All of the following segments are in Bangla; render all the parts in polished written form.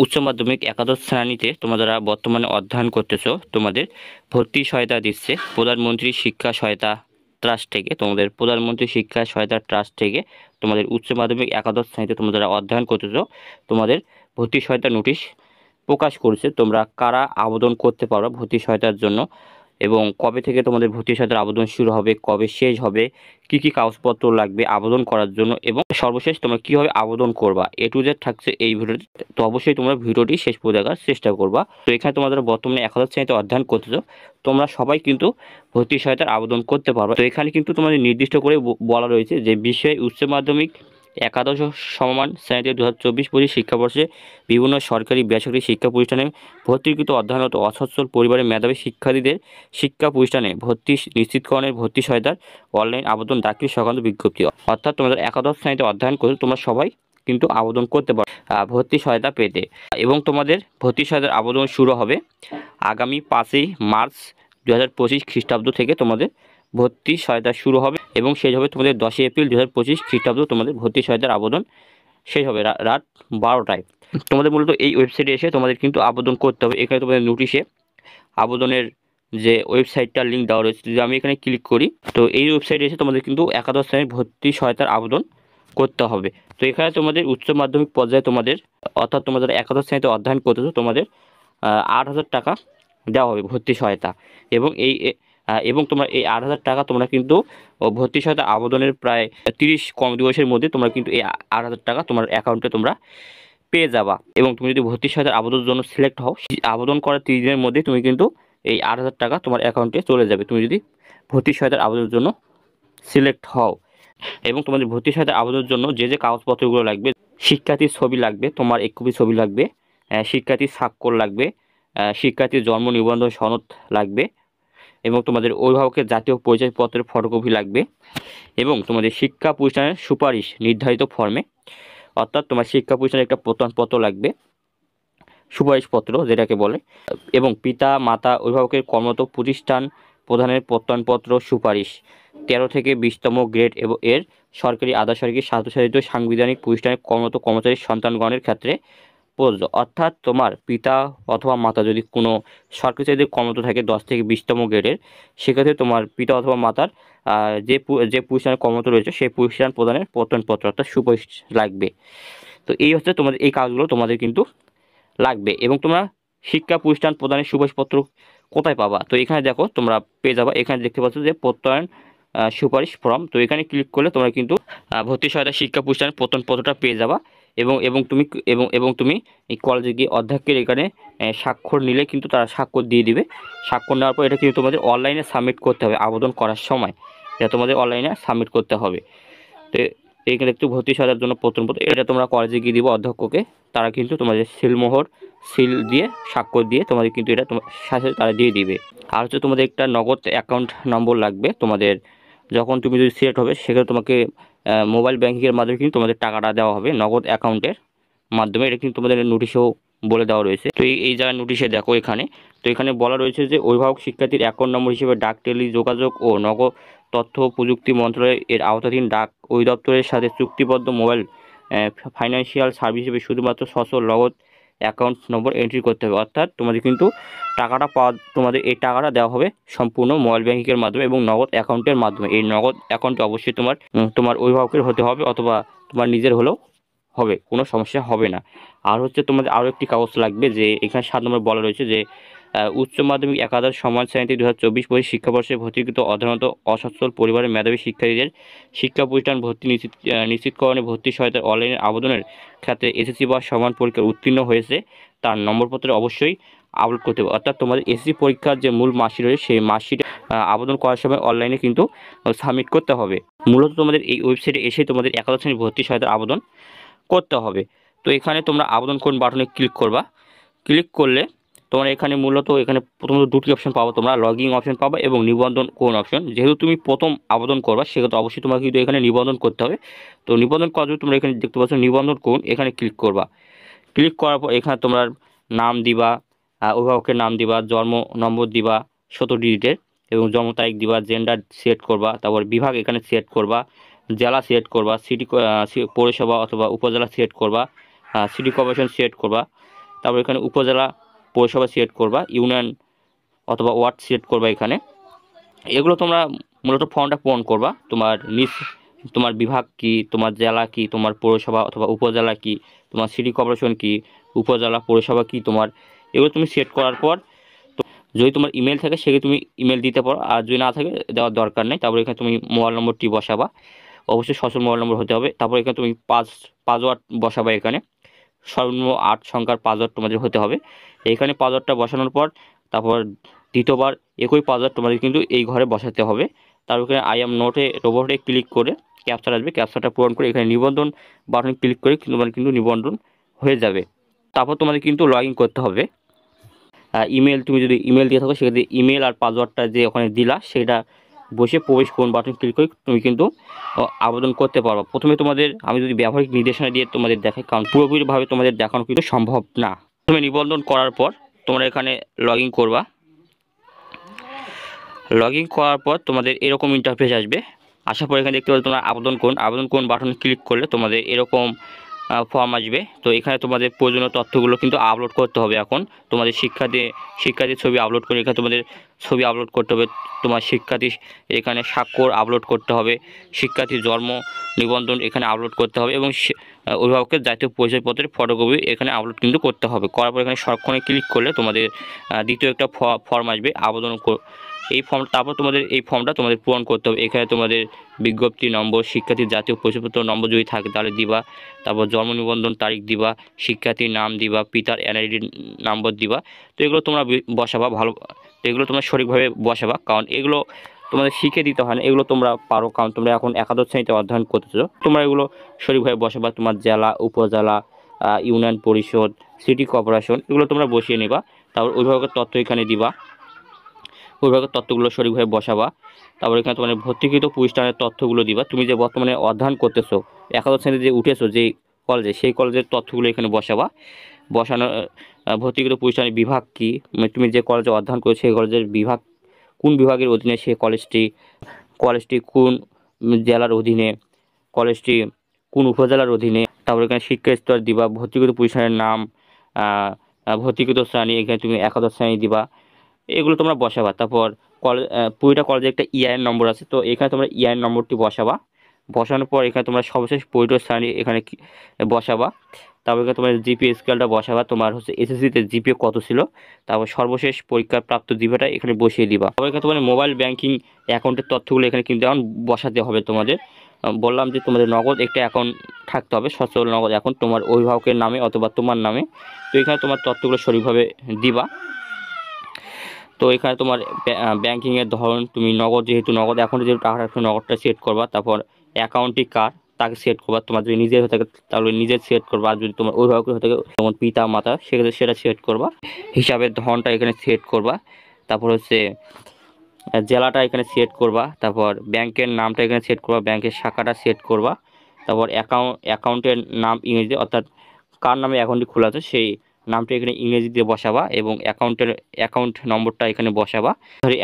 উচ্চ মাধ্যমিক একাদশ শ্রেণীতে তোমরা যারা বর্তমানে অধ্যয়ন করতেছো, তোমাদের ভর্তি সহায়তা দিচ্ছে প্রধানমন্ত্রী শিক্ষা সহায়তা ট্রাস্ট থেকে। তোমাদের প্রধানমন্ত্রী শিক্ষা সহায়তা ট্রাস্ট থেকে তোমাদের উচ্চ মাধ্যমিক একাদশ শ্রেণীতে তোমরা যারা অধ্যয়ন করতেছো, তোমাদের ভর্তি সহায়তা নোটিশ প্রকাশ করেছে। তোমরা কারা আবেদন করতে পারো ভর্তি সহায়তার জন্য, এবং কবে থেকে তোমাদের ভর্তি সহায়তার আবেদন শুরু হবে, কবে শেষ হবে, কি কি কাগজপত্র লাগবে আবেদন করার জন্য, এবং সর্বশেষ তোমরা কীভাবে আবেদন করবা, এ টু জেড থাকছে এই ভিডিওটি। তো অবশ্যই তোমরা ভিডিওটি শেষ পর্যন্ত দেখার চেষ্টা করবা। তো এখানে তোমরা যারা বর্তমানে একাদশ শ্রেণীতে অধ্যয়ন করতেছো, তোমরা সবাই কিন্তু ভর্তি সহায়তার আবেদন করতে পারো। তো এখানে কিন্তু তোমাদের নির্দিষ্ট করে বলা রয়েছে যে বিষয়ে উচ্চ মাধ্যমিক একাদশ সমমান শ্রেণীতে 2024-25 শিক্ষাবর্ষে বিভিন্ন সরকারি বেসরকারি শিক্ষা প্রতিষ্ঠানে ভর্তিকৃত অধ্যয়নরত অসচ্ছল পরিবারের মেধাবী শিক্ষার্থীদের শিক্ষা প্রতিষ্ঠানে ভর্তি নিশ্চিতকরণের ভর্তি সহায়তার অনলাইন আবেদন দাখিল সংক্রান্ত বিজ্ঞপ্তি। অর্থাৎ তোমাদের একাদশ শ্রেণীতে অধ্যয়ন করছো, তোমরা সবাই কিন্তু আবেদন করতে পারো ভর্তি সহায়তা পেতে। এবং তোমাদের ভর্তি সহায়তার আবেদন শুরু হবে আগামী 5ই মার্চ 2025 খ্রিস্টাব্দ থেকে। তোমাদের ভর্তি সহায়তা শুরু হবে এবং শেষ হবে তোমাদের 10ই এপ্রিল 2025 খ্রিস্টাব্দ। তোমাদের ভর্তি সহায়তার আবেদন শেষ হবে রাত 12টায়। তোমাদের মূলত এই ওয়েবসাইটে এসে তোমাদের কিন্তু আবেদন করতে হবে। এখানে তোমাদের নোটিশে আবেদনের যে ওয়েবসাইটটার লিঙ্ক দেওয়া রয়েছে, যদি আমি এখানে ক্লিক করি, তো এই ওয়েবসাইটে এসে তোমাদের কিন্তু একাদশ শ্রেণীর ভর্তি সহায়তার আবেদন করতে হবে। তো এখানে তোমাদের উচ্চ মাধ্যমিক পর্যায়ে তোমাদের, অর্থাৎ তোমরা যারা একাদশ শ্রেণীতে অধ্যয়ন করতেছো, তোমাদের 8,000 টাকা দেওয়া হবে ভর্তি সহায়তা। এবং তোমরা এই 8,000 টাকা তোমরা কিন্তু ভর্তি সহায়তা আবেদনের প্রায় 30 কর্মদিবসের মধ্যে তোমরা কিন্তু এই 8,000 টাকা তোমার অ্যাকাউন্টে তোমরা পেয়ে যাবা। এবং তুমি যদি ভর্তি সহায়তার আবেদনের জন্য সিলেক্ট হও, আবেদন করার 30 দিনের মধ্যে তুমি কিন্তু এই 8,000 টাকা তোমার অ্যাকাউন্টে চলে যাবে, তুমি যদি ভর্তি সহায়তার আবেদনের জন্য সিলেক্ট হও। এবং তোমাদের ভর্তি সহায়তার আবেদনের জন্য যে যে কাগজপত্রগুলো লাগবে, শিক্ষার্থীর ছবি লাগবে, তোমার 1 কপি ছবি লাগবে, শিক্ষার্থীর স্বাক্ষর লাগবে, শিক্ষার্থীর জন্ম নিবন্ধন সনদ লাগবে, এবং তোমাদের অভিভাবকের জাতীয় পরিচয়পত্রের ফটোকপি লাগবে, এবং তোমাদের শিক্ষা প্রতিষ্ঠানের সুপারিশ নির্ধারিত ফর্মে, অর্থাৎ তোমার শিক্ষা প্রতিষ্ঠানের একটা প্রত্যয়নপত্র লাগবে, সুপারিশপত্র যেটাকে বলে, এবং পিতা মাতা অভিভাবকের কর্মরত প্রতিষ্ঠান প্রধানের প্রত্যয়নপত্র সুপারিশ 13 থেকে 20তম গ্রেড এবং এর সরকারি আধা সরকারি স্বায়ত্তশাসিত সাংবিধানিক প্রতিষ্ঠানের কর্মরত কর্মচারীর সন্তানগণের ক্ষেত্রে প্রযোজ্য। অর্থাৎ তোমার পিতা অথবা মাতা যদি কোনো সরকারি চাকরিতে কর্মরত থাকে 10 থেকে 20তম গ্রেডের, সেক্ষেত্রে তোমার পিতা অথবা মাতার যে প্রতিষ্ঠানে কর্মরত রয়েছে সেই প্রতিষ্ঠান প্রদানের প্রত্যয়নপত্র অর্থাৎ সুপারিশ লাগবে। তো এই হচ্ছে তোমাদের এই কাজগুলো তোমাদের কিন্তু লাগবে। এবং তোমরা শিক্ষা প্রতিষ্ঠান প্রদানের সুপারিশপত্র কোথায় পাবা? তো এখানে দেখো তোমরা পেয়ে যাবা, এখানে দেখতে পাচ্ছ যে প্রত্যয়ন সুপারিশ ফর্ম। তো এখানে ক্লিক করলে তোমরা কিন্তু ভর্তি সহায়তা শিক্ষা প্রতিষ্ঠানের প্রত্যয়নপত্রটা পেয়ে যাবা। এবং তুমি এই কলেজে গিয়ে অধ্যক্ষের এখানে স্বাক্ষর নিলে কিন্তু তারা স্বাক্ষর দিয়ে দিবে। স্বাক্ষর নেওয়ার পর এটা কিন্তু তোমাদের অনলাইনে সাবমিট করতে হবে আবেদন করার সময়, এটা তোমাদের অনলাইনে সাবমিট করতে হবে। তো এইখানে একটু ভর্তি সহায়তার জন্য প্রত্যয়নপত্র, এটা তোমরা কলেজে গিয়ে দিবে অধ্যক্ষকে, তারা কিন্তু তোমাদের সিল দিয়ে স্বাক্ষর দিয়ে তোমাদের কিন্তু এটা তোমার সাথে তারা দিয়ে দিবে। আর হচ্ছে তোমাদের একটা নগদ অ্যাকাউন্ট নম্বর লাগবে। তোমাদের যখন তুমি যদি সিলেক্ট হবে, সেখানে তোমাকে মোবাইল ব্যাঙ্কিংয়ের মাধ্যমে কিন্তু তোমাদের টাকাটা দেওয়া হবে নগদ অ্যাকাউন্টের মাধ্যমে। এটা কিন্তু তোমাদের নোটিশেও বলে দেওয়া রয়েছে। তো এই জায়গায় নোটিশে দেখো এখানে, তো এখানে বলা রয়েছে যে অভিভাবক শিক্ষার্থীর অ্যাকাউন্ট নম্বর হিসেবে ডাক, টেলি যোগাযোগ ও নগদ তথ্য প্রযুক্তি মন্ত্রণালয় এর আওতাধীন ডাক অধিদপ্তরের সাথে চুক্তিবদ্ধ মোবাইল ফাইন্যান্সিয়াল সার্ভিস হিসেবে শুধুমাত্র সচল নগদ অ্যাকাউন্ট নম্বর এন্ট্রি করতে হবে। অর্থাৎ তোমাদের কিন্তু তোমাদের এই টাকাটা দেওয়া হবে সম্পূর্ণ মোবাইল ব্যাঙ্কিংয়ের মাধ্যমে এবং নগদ অ্যাকাউন্টের মাধ্যমে। এই নগদ অ্যাকাউন্টে অবশ্যই তোমার অভিভাবকের হতে হবে অথবা তোমার নিজের হলেও হবে, কোনো সমস্যা হবে না। আর হচ্ছে তোমাদের আরও একটি কাগজ লাগবে, যে এখানে 7 নম্বর বলা রয়েছে যে উচ্চ মাধ্যমিক একাদশ সমান শ্রেণীতে 2024-25 শিক্ষাবর্ষে ভর্তিকৃত অধ্যয়নরত অসচ্ছল পরিবারের মেধাবী শিক্ষার্থীদের শিক্ষা প্রতিষ্ঠান ভর্তি নিশ্চিতকরণে ভর্তি সহায়তার অনলাইনে আবেদনের ক্ষেত্রে এসএসসি বা সমান পরীক্ষায় উত্তীর্ণ হয়েছে তার নম্বরপত্র অবশ্যই আপলোড করতে হবে। অর্থাৎ তোমাদের এসএসসি পরীক্ষার যে মূল মার্কশিট রয়েছে সেই মার্কশিটে আবেদন করার সময় অনলাইনে কিন্তু সাবমিট করতে হবে। মূলত তোমাদের এই ওয়েবসাইটে এসে তোমাদের একাদশ শ্রেণীর ভর্তি সহায়তার আবেদন করতে হবে। তো এখানে তোমরা আবেদন করুন বাটনে ক্লিক করবা। ক্লিক করলে তোমরা এখানে মূলত প্রথমত দুটি অপশন পাবো, তোমরা লগইন অপশন পাবে এবং নিবন্ধন কোন অপশন। যেহেতু তুমি প্রথম আবেদন করবা, সেক্ষেত্রে অবশ্যই তোমাকে কিন্তু এখানে নিবন্ধন করতে হবে। তো নিবন্ধন করার জন্য তোমরা এখানে দেখতে পাচ্ছ নিবন্ধন কোন, এখানে ক্লিক করবা। ক্লিক করার পর এখানে তোমরা নাম দিবা, অভিভাবকের নাম দিবা, জন্ম নম্বর দিবা 17 ডিজিটের এবং জন্ম তারিখ দিবা, জেন্ডার সিলেক্ট করবা, তারপর বিভাগ এখানে সিলেক্ট করবা, জেলা সিলেক্ট করবা, সিটি পৌরসভা অথবা উপজেলা সিলেক্ট করবা, সিটি কর্পোরেশন সিলেক্ট করবা, তারপর এখানে উপজেলা পৌরসভা সিলেক্ট করবা, ইউনিয়ন অথবা ওয়ার্ড সিলেক্ট করবা। এখানে এগুলো তোমরা মূলত ফর্মটা পূরণ করবা। তোমার বিভাগ কি, তোমার জেলা কি, তোমার পৌরসভা অথবা উপজেলা কি, তোমার সিটি কর্পোরেশন কি, উপজেলা পৌরসভা কি তোমার, এগুলো তুমি সেট করার পর যদি তোমার ইমেল থাকে সেক্ষেত্রে তুমি ইমেল দিতে পারো, আর যদি না থাকে দেওয়ার দরকার নেই। তারপর এখানে তুমি মোবাইল নম্বরটি বসাবা, অবশ্যই সচল মোবাইল নম্বর হতে হবে। তারপর এখানে তুমি পাসওয়ার্ড বসাবা। এখানে সর্বনিম্ন 8 সংখ্যার পাসওয়ার্ড তোমাদের হতে হবে। এখানে পাসওয়ার্ডটা বসানোর পর তারপর দ্বিতীয়বার একই পাসওয়ার্ড তোমাদের কিন্তু এই ঘরে বসাতে হবে। তারপর এখানে আই এম নোটে রোবটে ক্লিক করে ক্যাপচার আসবে, ক্যাপচারটা পূরণ করে এখানে নিবন্ধন বাটন ক্লিক করে তোমার কিন্তু নিবন্ধন হয়ে যাবে। তারপর তোমাদের কিন্তু লগ ইন করতে হবে। ইমেল, তুমি যদি ইমেল দিয়ে থাকো সেক্ষেত্রে ইমেল আর পাসওয়ার্ডটা যে ওখানে দিলা সেটা বসে প্রবেশ করুন বাটন ক্লিক করে তুমি কিন্তু আবেদন করতে পারো। প্রথমে তোমাদের আমি যদি ব্যবহারিক নির্দেশনা দিয়ে তোমাদের দেখাই, কারণ পুরোপুরিভাবে তোমাদের দেখানো কিন্তু সম্ভব না। প্রথমে নিবন্ধন করার পর তোমরা এখানে লগ ইন করবা। লগ ইন করার পর তোমাদের এরকম ইন্টারফেস আসবে। আসার পর এখানে দেখতে পাচ্ছ তোমরা আবেদন করুন বাটনে ক্লিক করলে তোমাদের এরকম ফর্ম আসবে। তো এখানে তোমাদের প্রয়োজনীয় তথ্যগুলো কিন্তু আপলোড করতে হবে। এখন তোমাদের শিক্ষার্থীর ছবি আপলোড করে এখানে তোমাদের ছবি আপলোড করতে হবে, তোমার শিক্ষার্থী এখানে স্বাক্ষর আপলোড করতে হবে, শিক্ষার্থীর জন্ম নিবন্ধন এখানে আপলোড করতে হবে, এবং অভিভাবকের জাতীয় পরিচয়পত্রের ফটোকপি এখানে আপলোড কিন্তু করতে হবে। করার পর এখানে সংরক্ষণে ক্লিক করলে তোমাদের দ্বিতীয় একটা ফর্ম আসবে আবেদন। এই ফর্ম তারপর তোমাদের এই ফর্মটা তোমাদের পূরণ করতে হবে। এখানে তোমাদের বিজ্ঞপ্তি নম্বর, শিক্ষার্থীর জাতীয় পরিচয়পত্র নম্বর যদি থাকে তাহলে দিবা, তারপর জন্ম নিবন্ধন তারিখ দিবা, শিক্ষার্থীর নাম দিবা, পিতার এনআইডি নম্বর দিবা। তো এগুলো তোমরা বসাবা ভালো, এগুলো তোমরা সঠিকভাবে বসাবা, কারণ এগুলো তোমাদের শিখে দিতে হয় না, এগুলো তোমরা পারো, কারণ তোমরা এখন একাদশ শ্রেণীতে অধ্যয়ন করতেছো। তোমরা এগুলো সঠিকভাবে বসাবা। তোমার জেলা, উপজেলা, ইউনিয়ন পরিষদ, সিটি কর্পোরেশন এগুলো তোমরা বসিয়ে নেবা। তারপর অভিভাবকের তথ্য এখানে দিবা, অভিভাবকের তথ্যগুলো সঠিকভাবে বসাবা। তারপর এখানে তোমার ভর্তিকৃত প্রতিষ্ঠানের তথ্যগুলো দিবা। তুমি যে বর্তমানে অধ্যয়ন করতেছো, একাদশ শ্রেণীতে যে উঠেছো যেই কলেজে, সেই কলেজের তথ্যগুলো এখানে বসাবা। বসানো ভর্তিকৃত প্রতিষ্ঠানের বিভাগ কি, তুমি যে কলেজে অধ্যয়ন করছো সেই কলেজের বিভাগ কোন বিভাগের অধীনে সেই কলেজটি কোন জেলার অধীনে, কলেজটি কোন উপজেলার অধীনে। তারপর এখানে শিক্ষা স্তর দিবা, ভর্তিকৃত প্রতিষ্ঠানের নাম, ভর্তিকৃত শ্রেণী এখানে তুমি একাদশ শ্রেণী দিবা। এগুলো তোমরা বসাবা। তারপর পুরোটা কলেজে একটা ইআইএন নম্বর আছে, তো এখানে তোমরা ইআইএন নম্বরটি বসাবা। বসানোর পর এখানে তোমরা সর্বশেষ পরিচয় শ্রেণী এখানে বসাবা। তারপর এখানে তোমার জিপিএ স্কেলটা বসাবা, তোমার হচ্ছে এসএসসিতে জিপিএ কত ছিল, তারপর সর্বশেষ পরীক্ষার প্রাপ্ত জিপিএটা এখানে বসিয়ে দিবা। তারপর এখানে তোমার মোবাইল ব্যাংকিং অ্যাকাউন্টের তথ্যগুলো এখানে কিন্তু এখন বসাতে হবে তোমাদের। বললাম যে তোমাদের নগদ একটা অ্যাকাউন্ট থাকতে হবে, সচল নগদ অ্যাকাউন্ট তোমার অভিভাবকের নামে অথবা তোমার নামে। তো এখানে তোমার তথ্যগুলো সঠিকভাবে দিবা। তো এখানে তোমার ব্যাংকিংয়ের ধরন, তুমি নগদ যেহেতু নগদ অ্যাকাউন্টে যেহেতু টাকা রাখছো নগদটা সেট করবা। তারপর অ্যাকাউন্টটি কার তাকে সেট করবা, তোমার যদি নিজের হয়ে থাকে তাহলে নিজের সেট করবা, আর যদি তোমার অভিভাবকের হয়ে থাকে যেমন পিতা মাতা সেক্ষেত্রে সেটা সেট করবা। হিসাবের ধরনটা এখানে সেট করবা। তারপর হচ্ছে জেলাটা এখানে সেট করবা। তারপর ব্যাংকের নামটা এখানে সেট করবা, ব্যাংকের শাখাটা সেট করবা। তারপর অ্যাকাউন্টের নাম ইংরেজি, অর্থাৎ কার নামে অ্যাকাউন্টটি খোলা আছে সেই নামটা এখানে ইংরেজি দিয়ে বসাবা, এবং অ্যাকাউন্ট নম্বরটা এখানে বসাবা।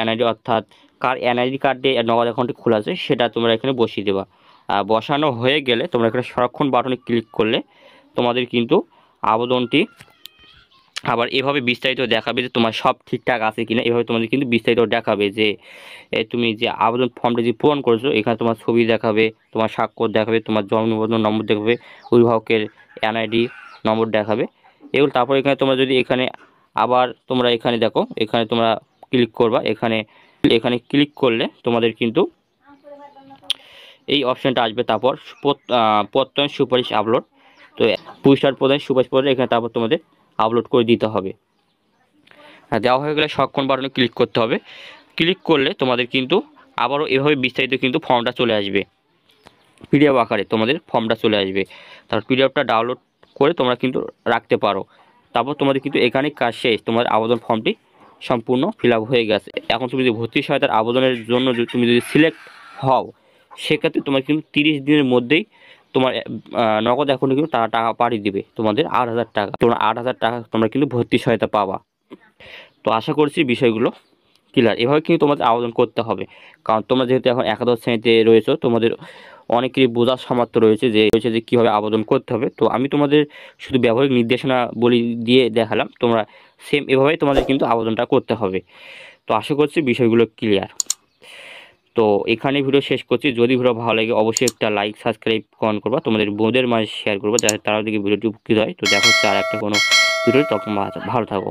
এনআইডি, অর্থাৎ কার এনআইডি কার্ড দিয়ে নগদ অ্যাকাউন্টটি খোলা আছে সেটা তোমরা এখানে বসিয়ে দেবা। বসানো হয়ে গেলে তোমরা এখানে সংরক্ষণ বাটনে ক্লিক করলে তোমাদের কিন্তু আবেদনটি আবার এভাবে বিস্তারিত দেখাবে যে তোমার সব ঠিকঠাক আছে কিনা। এভাবে তোমাদের কিন্তু বিস্তারিত দেখাবে যে তুমি যে আবেদন ফর্মটা যে পূরণ করেছো, এখানে তোমার ছবি দেখাবে, তোমার স্বাক্ষর দেখাবে, তোমার জন্ম নিবন্ধন নম্বর দেখাবে, অভিভাবকের এনআইডি নম্বর দেখাবে এগুলো। তারপর এখানে তোমরা যদি এখানে আবার তোমরা এখানে দেখো, এখানে তোমরা ক্লিক করবা। এখানে ক্লিক করলে তোমাদের কিন্তু এই অপশানটা আসবে। তারপর প্রত্যয়ন সুপারিশ আপলোড, তো পুরস্কার প্রদান সুপারিশ প্রদান এখানে তারপর তোমাদের আপলোড করে দিতে হবে। দেওয়া হয়ে গেলে সংরক্ষণ বাটনে ক্লিক করতে হবে। ক্লিক করলে তোমাদের কিন্তু আবারও এভাবে বিস্তারিত কিন্তু ফর্মটা চলে আসবে, পিডিএফ আকারে তোমাদের ফর্মটা চলে আসবে। তারপর পিডিএফটা ডাউনলোড করে তোমরা কিন্তু রাখতে পারো। তারপর তোমাদের কিন্তু এখানে কাজ শেষ, তোমার আবেদন ফর্মটি সম্পূর্ণ ফিল আপ হয়ে গেছে। এখন তুমি যদি ভর্তি সহায়তার আবেদনের জন্য তুমি যদি সিলেক্ট হও, সেক্ষেত্রে তোমার কিন্তু 30 দিনের মধ্যেই তোমার নগদ অ্যাকাউন্টে কিন্তু টাকা পাঠিয়ে দিবে, তোমাদের 8,000 টাকা। তোমরা 8,000 টাকা তোমরা কিন্তু ভর্তি সহায়তা পাবা। তো আশা করছি বিষয়গুলো ক্লিয়ার। এভাবে কিন্তু তোমাদের আবেদন করতে হবে, কারণ তোমরা যেহেতু এখন একাদশ শ্রেণীতে রয়েছো, তোমাদের অনেকেরই বোঝার সামর্থ্য রয়েছে যে কীভাবে আবেদন করতে হবে। তো আমি তোমাদের শুধু ব্যবহারিক নির্দেশনা বলি দিয়ে দেখালাম, তোমরা সেম এভাবেই তোমাদের কিন্তু আবেদনটা করতে হবে। তো আশা করছি বিষয়গুলো ক্লিয়ার। তো এখানে ভিডিও শেষ করছি। যদি ভিডিও ভালো লাগে অবশ্যই একটা লাইক, সাবস্ক্রাইব, কমেন্ট করবা, তোমাদের বন্ধুদের মাঝে শেয়ার করবা যাতে তারাও দেখে ভিডিওটি উপকৃত হয়। তো দেখা হচ্ছে আর একটা কোনো ভিডিও, তখন ভালো থাকো।